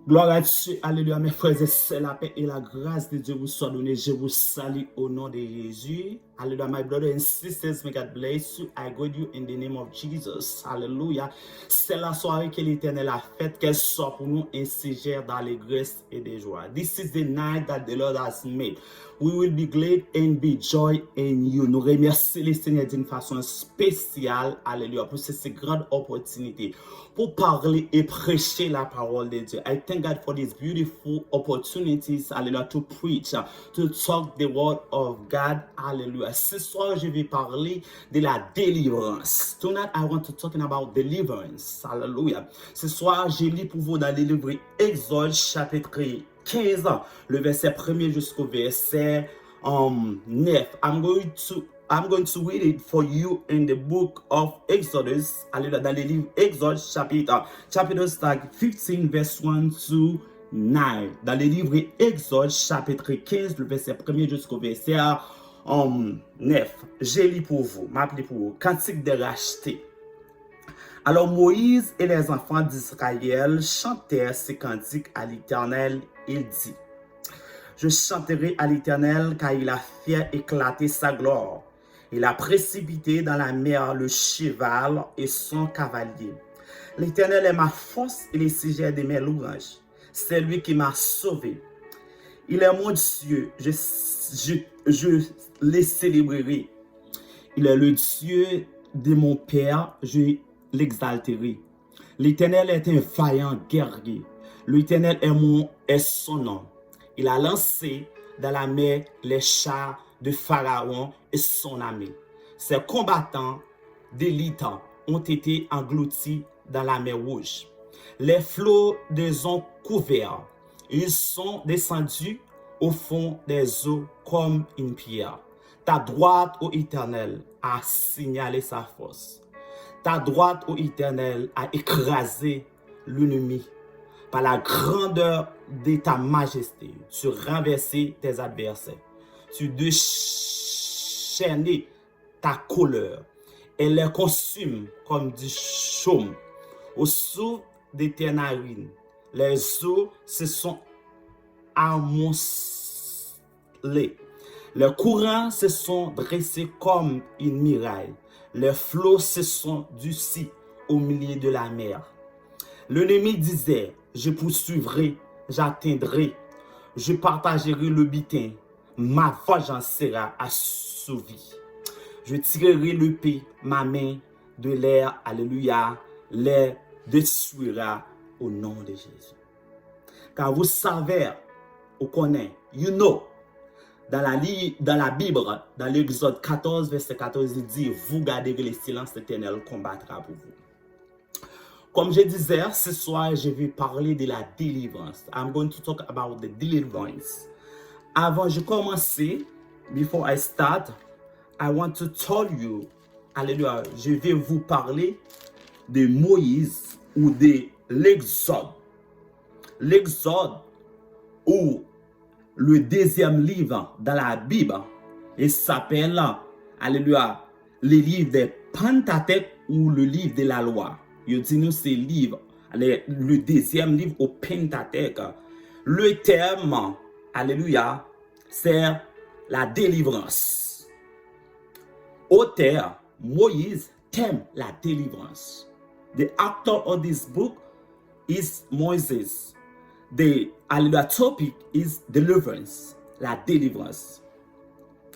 Gloire à Dieu, alléluia, mes frères et sœurs, la paix et la grâce de Dieu vous soit donnée. Je vous salue au nom de Jésus. Alléluia, my brothers and sisters, may God bless you. I greet you in the name of Jesus. Alléluia. C'est la soirée que l'Éternel a faite, qu'elle soit pour nous un séjour d'allégresse et de joie. This is the night that the Lord has made. We will be glad and be joy in you. Nous remercions le Seigneur d'une façon spéciale, alléluia, pour cette grande opportunité, pour parler et prêcher la parole de Dieu. I thank God for these beautiful opportunities, hallelujah, to preach, to talk the word of God, hallelujah. Ce soir, je vais parler de la délivrance. Tonight, I want to talk about deliverance, hallelujah. Ce soir, je lis pour vous dans le livre Exode, chapitre 15, le verset 1er jusqu'au verset 9. I'm going to read it for you in the book of Exodus. Alléluia, dans le livre Exode, chapitre 15, verse 1 to 9. Dans le livre Exode, chapitre 15, le verset 1er jusqu'au verset 9. J'ai lu pour vous, m'appelez pour vous, Cantique des rachetés. Alors Moïse et les enfants d'Israël chantèrent ces cantiques à l'Éternel. Il dit, je chanterai à l'Éternel car il a fait éclater sa gloire. Il a précipité dans la mer le cheval et son cavalier. L'Éternel est ma force et le sujet de mes louanges. C'est lui qui m'a sauvé. Il est mon Dieu, je le célébrerai. Il est le Dieu de mon Père, je l'exalterai. L'Éternel est un vaillant guerrier. L'Éternel est son nom. Il a lancé dans la mer les chars de Pharaon et son armée. Ses combattants d'élite ont été engloutis dans la mer Rouge. Les flots les ont couverts. Ils sont descendus au fond des eaux comme une pierre. Ta droite, ô Éternel, a signalé sa force. Ta droite, ô Éternel, a écrasé l'ennemi. Par la grandeur de ta majesté, tu renversais tes adversaires. Tu déchaînais ta colère et les consumes comme du chaume. Au souffle de tes narines, les eaux se sont amoncelées. Les courants se sont dressés comme une muraille. Les flots se sont durcis au milieu de la mer. L'ennemi disait, je poursuivrai, j'atteindrai, je partagerai le butin, ma vengeance sera assouvie. Je tirerai l'épée, ma main de l'air, alléluia, les détruira au nom de Jésus. Car vous savez, vous connaissez, you know, dans la Bible, dans l'Exode 14, verset 14, il dit, vous garderez le silence, l'Éternel combattra pour vous. Comme je disais, ce soir, je vais parler de la délivrance. I'm going to talk about the deliverance. Avant de commencer, before I start, I want to tell you, alléluia, je vais vous parler de Moïse ou de l'Exode. L'Exode ou le deuxième livre dans la Bible, il s'appelle, alléluia, le livre des Pentateuque ou le livre de la loi. Je dis nous ce livre, le deuxième livre au Pentateuque. Le thème, alléluia, c'est la délivrance. Auteur, Moïse, thème la délivrance. The author of this book is Moses. The topic is deliverance, la délivrance.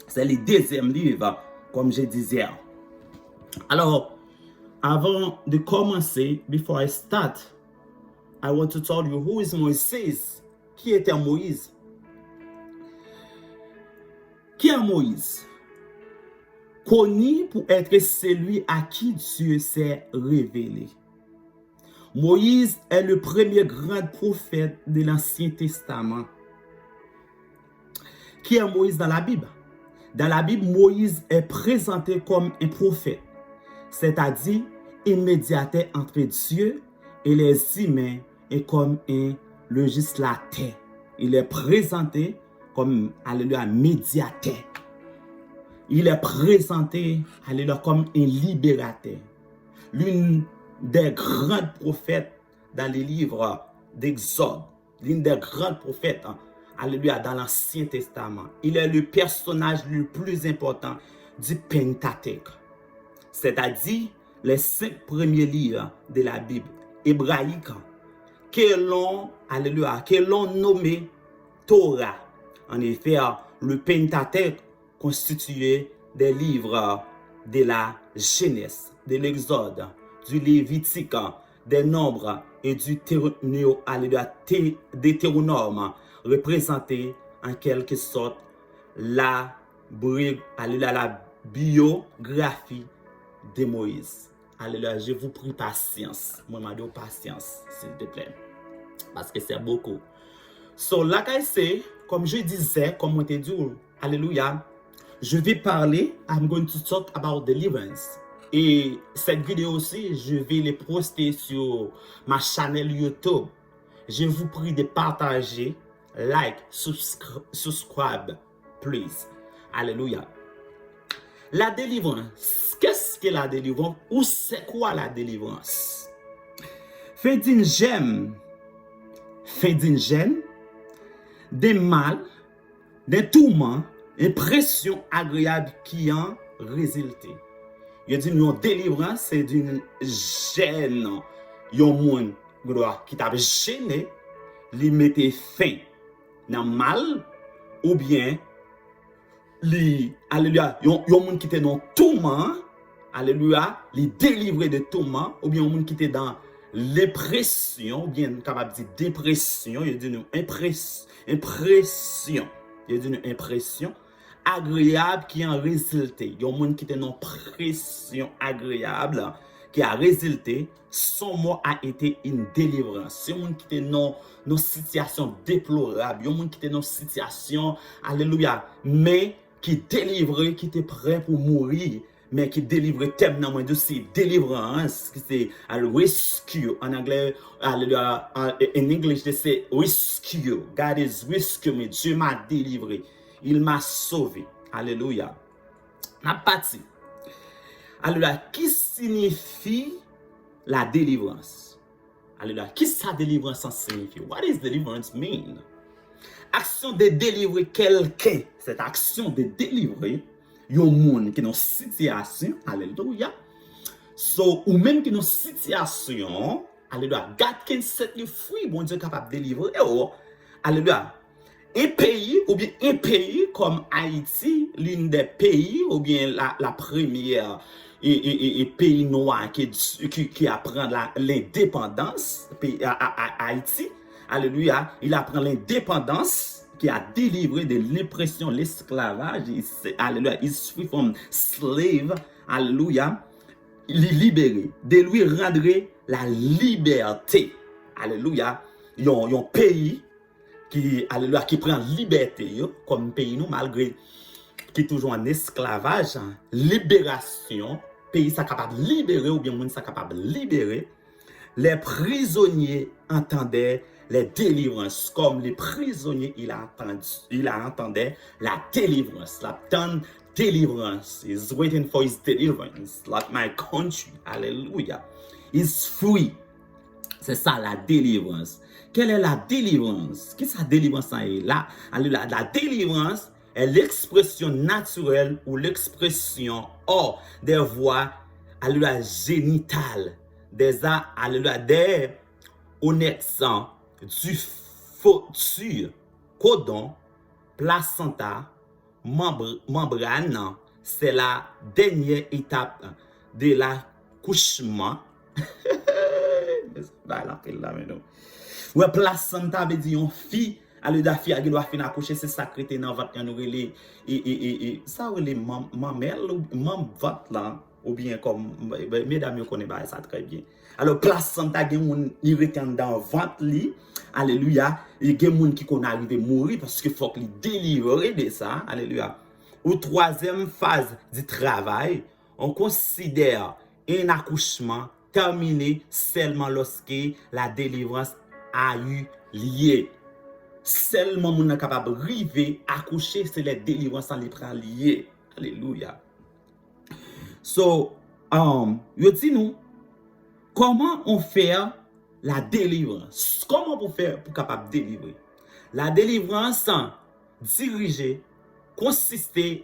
C'est le deuxième livre, comme je disais. Alors, avant de commencer, before I start, I want to tell you who is Moses. Qui était Moïse? Qui est Moïse? Connu pour être celui à qui Dieu s'est révélé. Moïse est le premier grand prophète de l'Ancien Testament. Qui est Moïse dans la Bible? Dans la Bible, Moïse est présenté comme un prophète, c'est-à-dire un médiateur entre Dieu et les humains et comme un législateur. Il est présenté comme, alléluia, médiateur. Il est présenté, alléluia, comme un libérateur. L'une des grands prophètes dans les livres d'Exode, l'un des grands prophètes, hein, alléluia, dans l'Ancien Testament. Il est le personnage le plus important du Pentateuque, c'est-à-dire les 5 premiers livres de la Bible hébraïque que l'on nommé Torah. En effet, le Pentateuque constituait des livres de la Genèse, de l'Exode, du Lévitique, des Nombres et du Deutéronome, représentés en quelque sorte la biographie de Moïse. Alléluia, je vous prie patience. Moi, je dis patience, s'il te plaît. Parce que c'est beaucoup. So, là, comme je disais, comme on te dit, alléluia, je vais parler, I'm going to talk about deliverance. Et cette vidéo aussi, je vais les poster sur ma chaîne YouTube. Je vous prie de partager, like, subscribe, please. Alléluia. La délivrance. Qu'est-ce que la délivrance? Ou c'est quoi la délivrance? Fait d'une gemme, des mal, des tourments, impressions agréables qui en résultent. Il dit une délivrance, c'est d'une gêne. Il y a un monde qui t'a gêné, lui mettait fin dans mal, ou bien alléluia, il y a un monde qui était dans tourment, alléluia, les délivrer de tourment, ou bien un monde qui était dans l'impression, ou bien capable de dire dépression, il y a une impression, il y a une impression agréable qui en résulté. Il y a un monde qui était dans pression agréable qui a résulté, son mot a été une délivrance. C'est un monde qui était dans une situation déplorable, il y a un monde qui était dans une situation, alléluia, mais qui délivrait, qui était prêt pour mourir, mais qui délivrait tellement de ces délivrances, qui c'est rescue. En anglais, alléluia, en English, c'est rescue. God is rescue me. Dieu m'a délivré. Il m'a sauvé. Alléluia. La partie. Alléluia. Qui signifie la délivrance? Alléluia. Qu'est-ce que la délivrance signifie? What does deliverance mean? Action de délivrer quelqu'un. Cette action de délivrer un monde qui est dans une situation. Alléluia. So, ou même qui est dans une situation. Alléluia. God can set you free. Bon Dieu est capable de délivrer. Oh, alléluia. Un pays comme Haïti, l'une des pays, ou bien la première pays noir qui apprend l'indépendance, à Haïti, alléluia, il apprend l'indépendance qui a délivré de l'impression, l'esclavage, alléluia, is free from slave, alléluia, il est libéré, de lui rendre la liberté, alléluia, il y a un pays alléluia, qui prend liberté comme pays nous, malgré qui est toujours en esclavage, libération, pays ça capable de libérer ou bien monde ça capable de libérer. Les prisonniers entendaient les délivrances, comme les prisonniers il a entendu la délivrance, la délivrance. He's waiting for his deliverance, like my country. Alléluia. He's free. C'est ça la délivrance. Quelle est la délivrance? Qu'est-ce que la délivrance est là? La délivrance est l'expression naturelle ou l'expression hors des voies génitales, des honnêtes du futur, codon, placenta, membrane. C'est la dernière étape de l'accouchement. Ouais, placenta veut dire une fille, la fille qui doit finir accoucher, c'est sacré dans votre et ça les mamelles ou ventre là ou bien comme mesdames connaissent ça très bien. Alors placenta gen il retient dans ventre li, alléluia, et gen moun qui connaît arriver mourir parce que faut qu'il délivre de ça, alléluia. Ou troisième phase du travail, on considère un accouchement terminé seulement lorsque la délivrance a eu lieu. Seulement mon est capable d'arriver à accoucher, c'est la délivrance en les prend lié. Alléluia. So, yo dit nous comment on fait la délivrance. Comment pour faire pour capable délivrer? La délivrance dirigée consistait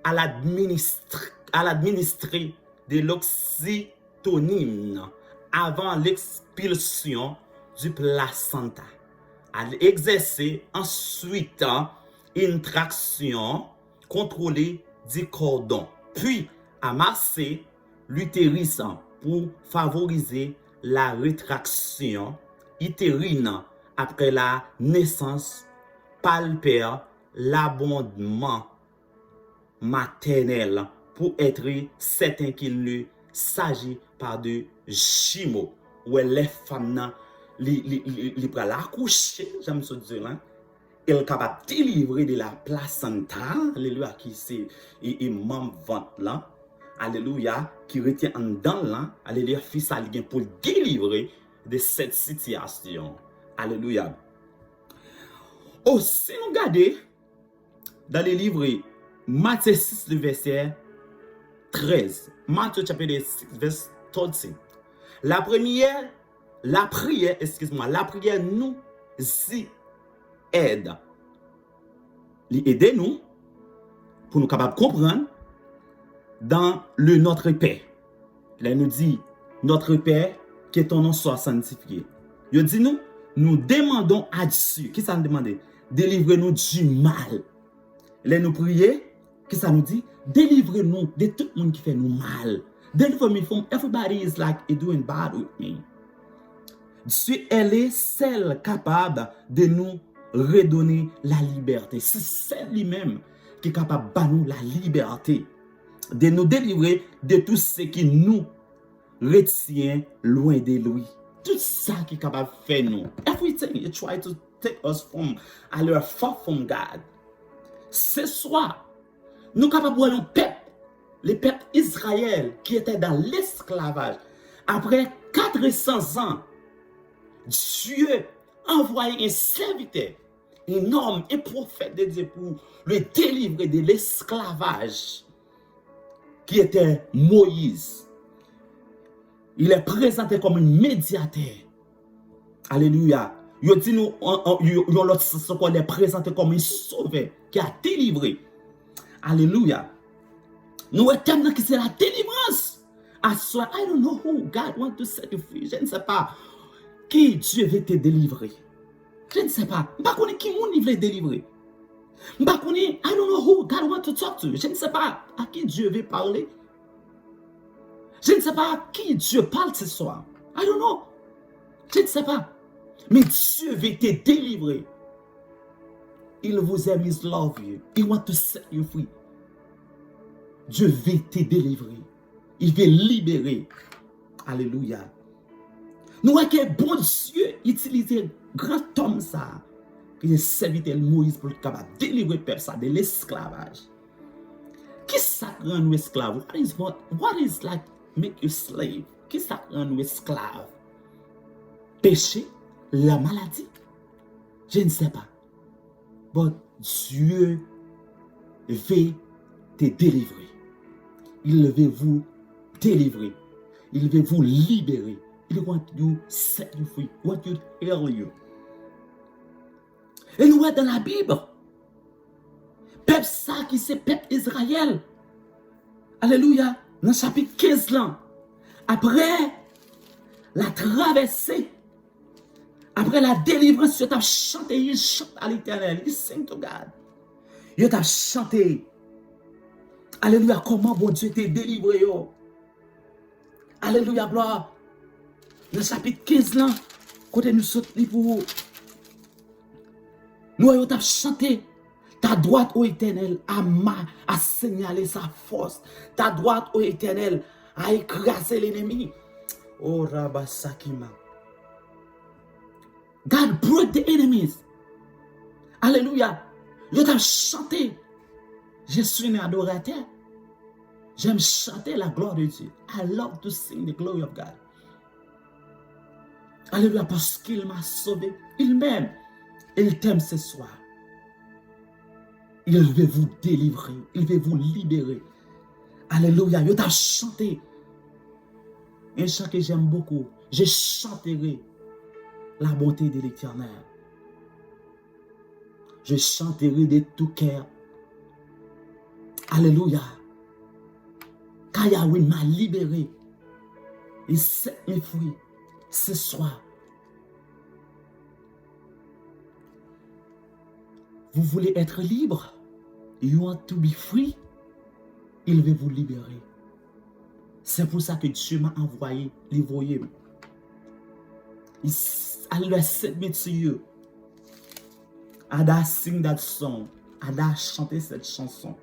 à l'administrer de l'oxytocine avant l'expulsion du placenta. À exercer ensuite une traction contrôlée du cordon, puis à masser l'utérus pour favoriser la rétraction utérine après la naissance, palper l'abondement maternel pour être certain qu'il ne s'agit pas de jumeaux. Où les femmes li pral accoucher, j'aime ce dire là, elle est capable de délivrer de la placenta, alléluia, qui c'est et membre ventre là, alléluia, qui retient en dedans là, alléluia, fils à lui pour délivrer de cette situation, alléluia. Aussi nous regardons dans les livres Matthieu 6 le verset 13, Matthieu chapitre 6 verset 13. La prière nous y aide. Il aide nous pour nous capables de comprendre dans le Notre Père. Là, il nous dit, Notre Père, qui est ton nom soit sanctifié. Il dit nous demandons à Dieu, qui ça nous demande? Délivrez-nous du mal. Là, nous prions, qui ça nous dit? Délivrez-nous de tout le monde qui fait nous mal. Deliver me from everybody is like doing bad with me. Dieu, elle est celle capable de nous redonner la liberté. C'est celle lui-même qui est capable de nous la liberté, de nous délivrer de tout ce qui nous retient loin de lui. Tout ça qui est capable de faire nous. Everything you try to take us from, alors far from God. Ce soir, nous sommes capables de voir le peuple Israël qui était dans l'esclavage. Après 400 ans, Dieu a envoyé un serviteur, un homme, un prophète de Dieu pour le délivrer de l'esclavage qui était Moïse. Il est présenté comme un médiateur. Alléluia. Il dit nous, il est présenté comme un sauveur qui a délivré. Alléluia. Nous attendons que c'est la délivrance. I swear, I don't know who God wants to set you free. Je ne sais pas qui Dieu veut te délivrer. Je ne sais pas. Je ne sais pas qui mon veut délivrer. Je ne sais pas. I don't know who God wants to talk to. Je ne sais pas à qui Dieu veut parler. Je ne sais pas à qui Dieu parle ce soir. I don't know. Je ne sais pas. Mais Dieu veut te délivrer. Il vous aime, il love you. He wants to set you free. Dieu veut te délivrer. Il veut libérer. Alléluia. Nous voyons que bon Dieu utilise grand homme ça, qui est serviteur Moïse pour capable délivrer le peuple de l'esclavage. Qui ça rend nous esclaves? What is like make you slave? Qui ça rend nous esclaves? Péché, la maladie? Je ne sais pas. Mais Dieu veut te délivrer. Il veut vous délivrer. Il veut vous libérer. Il want you set you free. He want you to heal you. Et nous voyons dans la Bible, peuple ça qui c'est peuple Israël. Alléluia. Dans le chapitre 15 là. Après la traversée, après la délivrance, il a chanté, il chante à l'Éternel. Il sing to God. Il a chanté. Alléluia, comment bon Dieu t'a délivré. Alléluia, gloire. Dans le chapitre 15 là, côté nous sautons pour nous avons chanté. Ta droite, ô Éternel, a signalé sa force. Ta droite, ô Éternel, a écrasé l'ennemi. Oh Rabasakima. God broke the enemies. Alléluia. Je t'ai chanté. Je suis un adorateur. J'aime chanter la gloire de Dieu. I love to sing the glory of God. Alléluia, parce qu'il m'a sauvé. Il m'aime. Il t'aime ce soir. Il veut vous délivrer. Il veut vous libérer. Alléluia. Je t'ai chanté. Un chant que j'aime beaucoup. Je chanterai la bonté de l'Éternel. Je chanterai de tout cœur. Alléluia. Car Yahweh m'a libéré. Et set me free ce soir. Vous voulez être libre? You want to be free? Il veut vous libérer. C'est pour ça que Dieu m'a envoyé l'ivroyer. Alléluia, sent me to you. Ada sing that song. Ada chanter cette chanson.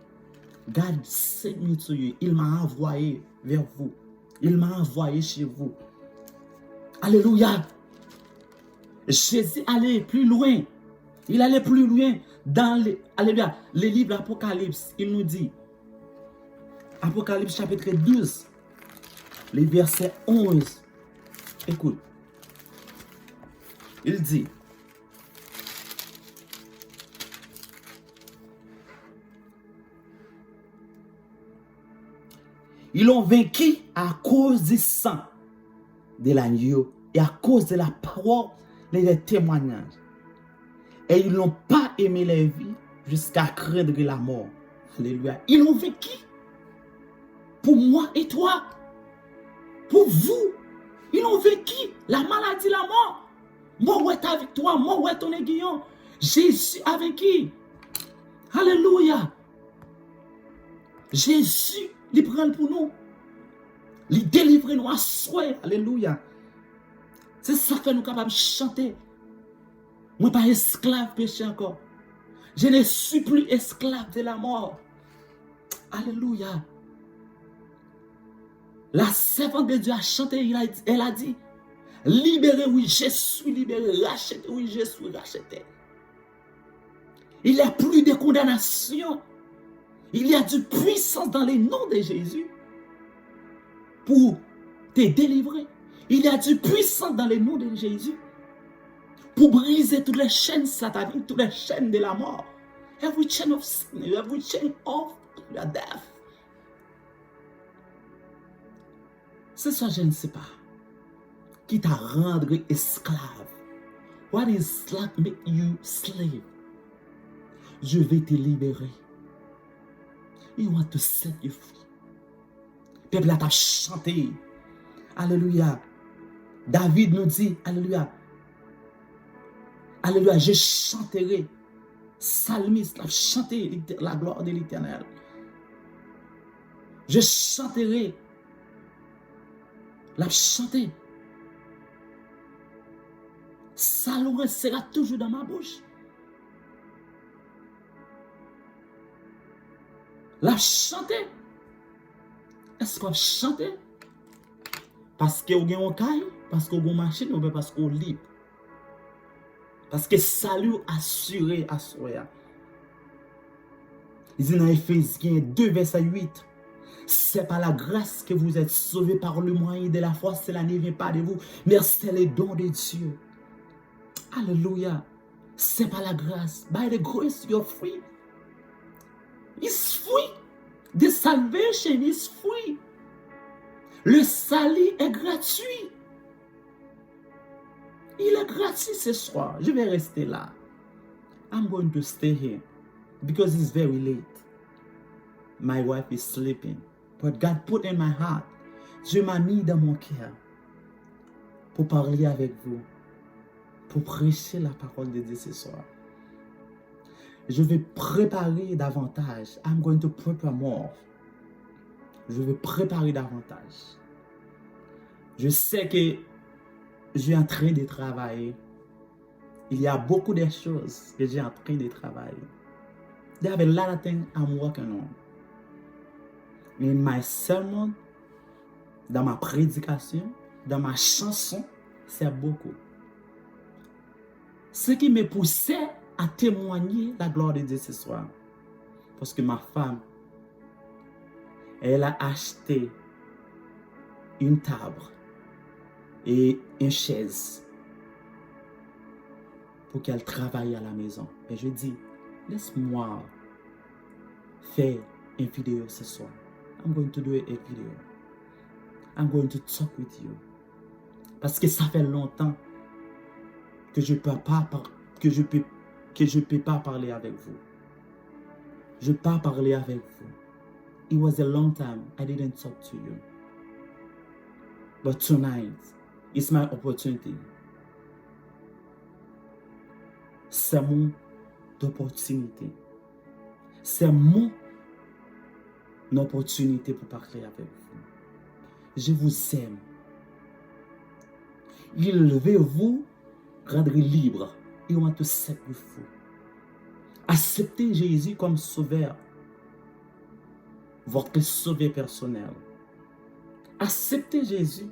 God sent me to you. Il m'a envoyé vers vous. Il m'a envoyé chez vous. Alléluia. Jésus allait plus loin. Il allait plus loin dans alléluia, les livres d'Apocalypse. Il nous dit, Apocalypse chapitre 12, les versets 11. Écoute. Il dit, ils l'ont vaincu à cause du sang de l'agneau et à cause de la parole et des témoignages. Et ils n'ont pas aimé la vie jusqu'à craindre la mort. Alléluia. Ils l'ont vaincu. Pour moi et toi. Pour vous. Ils l'ont vaincu. La maladie, la mort. Moi, où est ta victoire? Moi, où est ton aiguillon? Jésus a vaincu. Alléluia. Jésus, il prend pour nous. Il délivre nous à souhait. Alléluia. C'est ça que nous sommes capables de chanter. Moi, pas esclave péché encore. Je ne suis plus esclave de la mort. Alléluia. La servante de Dieu a chanté, elle a dit, libéré, oui, je suis libéré. Racheté, oui, je suis racheté. Il n'y a plus de condamnation. Il y a du puissance dans les noms de Jésus pour te délivrer. Il y a du puissance dans les noms de Jésus pour briser toutes les chaînes sataniques, toutes les chaînes de la mort. Every chain of sin, every chain of the death. C'est ça, je ne sais pas. Qui t'a rendu esclave? What is like make you slave? Je vais te libérer. You want to set you free. Peuple a t'a chanté. Alléluia. David nous dit, alléluia. Alléluia, je chanterai. Psalmiste a chanté la gloire de l'Éternel. Je chanterai. La chanter. Sa louange sera toujours dans ma bouche. La chanter. Est-ce qu'on chante? Parce que vous avez un caille, parce que vous avez une machine, ou bien parce que vous êtes libre. Parce que salut assuré à soi. Il dit dans Éphésiens 2, verset 8. C'est par la grâce que vous êtes sauvés par le moyen de la foi. Cela ne vient pas de vous, mais c'est le don de Dieu. Alléluia. C'est par la grâce. By the grace you're free. It's free. The salvation is free. Le salut est gratuit. Il est gratuit ce soir. Je vais rester là. I'm going to stay here because it's very late. My wife is sleeping. But God put in my heart. Dieu m'a mis dans mon cœur pour parler avec vous, pour prêcher la parole de Dieu ce soir. Je vais préparer davantage. I'm going to prepare more. Je vais préparer davantage. Je sais que je suis en train de travailler. Il y a beaucoup de choses que j'ai en train de travailler. There are a lot of things I'm working on. In my sermon, dans ma prédication, dans ma chanson, c'est beaucoup. Ce qui me poussait à témoigner la gloire de Dieu ce soir. Parce que ma femme, elle a acheté une table et une chaise pour qu'elle travaille à la maison. Et je dis, laisse-moi faire une vidéo ce soir. I'm going to do a video. I'm going to talk with you. Parce que ça fait longtemps que je peux pas que je peux pas parler avec vous. Je peux pas parler avec vous. It was a long time I didn't talk to you. But tonight, it's my opportunity. C'est mon opportunité. C'est mon opportunité pour parler avec vous. Je vous aime. Il veut vous rendre libre. Il want to set you free. Acceptez Jésus comme sauveur. Votre sauveur personnel. Acceptez Jésus.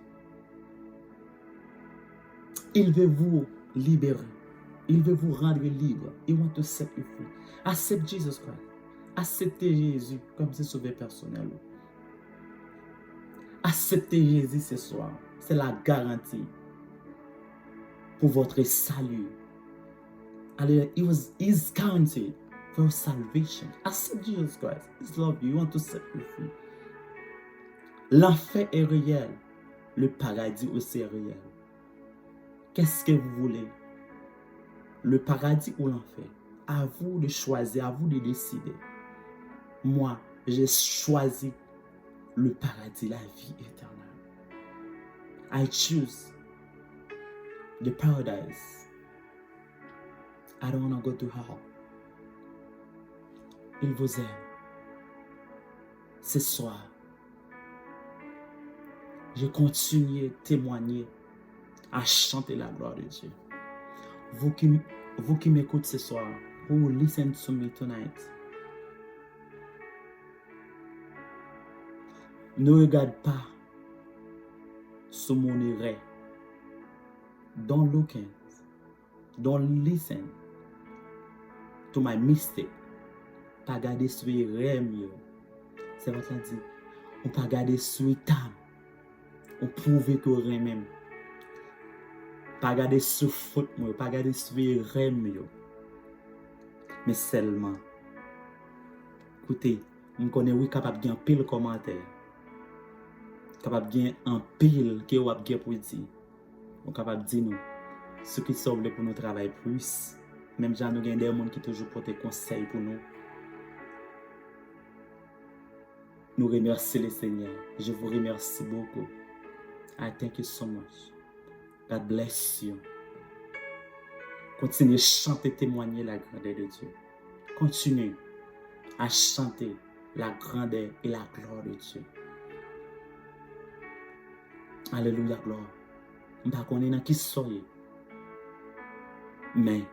Il veut vous libérer. Il veut vous rendre libre. He want to set you free. Accepte Jesus Christ. Acceptez Jésus comme ses sauveur personnel. Acceptez Jésus ce soir. C'est la garantie pour votre salut. Hallelujah. He's guaranteed for your salvation. Accept Jesus Christ. He loves you. He wants to set you free. L'enfer est réel. Le paradis aussi est réel. Qu'est-ce que vous voulez? Le paradis ou l'enfer? À vous de choisir, à vous de décider. Moi, j'ai choisi le paradis, la vie éternelle. I choose the paradise. I don't want to go to hell. Il vous aime. Ce soir, je continue à témoigner, à chanter la gloire de Dieu. Vous qui m'écoutez ce soir, who listen to me tonight, ne regarde pas sur mon erreur. Don't look at, don't listen to my mistake. Pas regarder sur erreur mieux. C'est votre dit. On pas regarder sur tam. On prouve que rien même. Pas regarder sur faute moi, pas regarder sur erreur mieux. Mais seulement écoutez, on connaît oui capable de pile commentaire. Capable de un pile que vous avez pour dire. On capable de dire nous ce qui sauve pour nous travailler plus. Même si nous avons des gens qui toujours portent conseil pour nous. Nous remercions le Seigneur. Je vous remercie beaucoup. I thank you so much. God bless you. Continuez à chanter, témoigner la grandeur de Dieu. Continuez à chanter la grandeur et la gloire de Dieu. Alléluia, gloire. Je ne sais pas dans qui soyez. Mais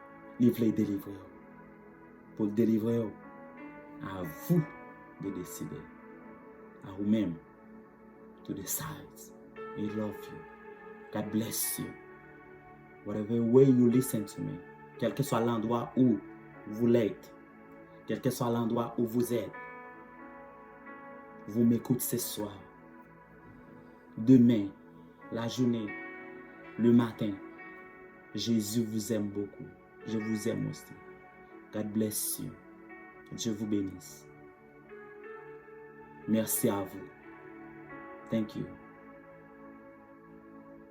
il veut délivrer. Pour délivrer, à vous de décider. À vous-même to decide. He loves you. God bless you. Whatever way you listen to me, quel que soit l'endroit où vous l'êtes, quel que soit l'endroit où vous êtes, vous m'écoutez ce soir. Demain, la journée, le matin, Jésus vous aime beaucoup. Je vous aime aussi. God bless you. Dieu vous bénisse. Merci à vous. Thank you.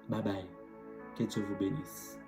Bye bye. Que Dieu vous bénisse.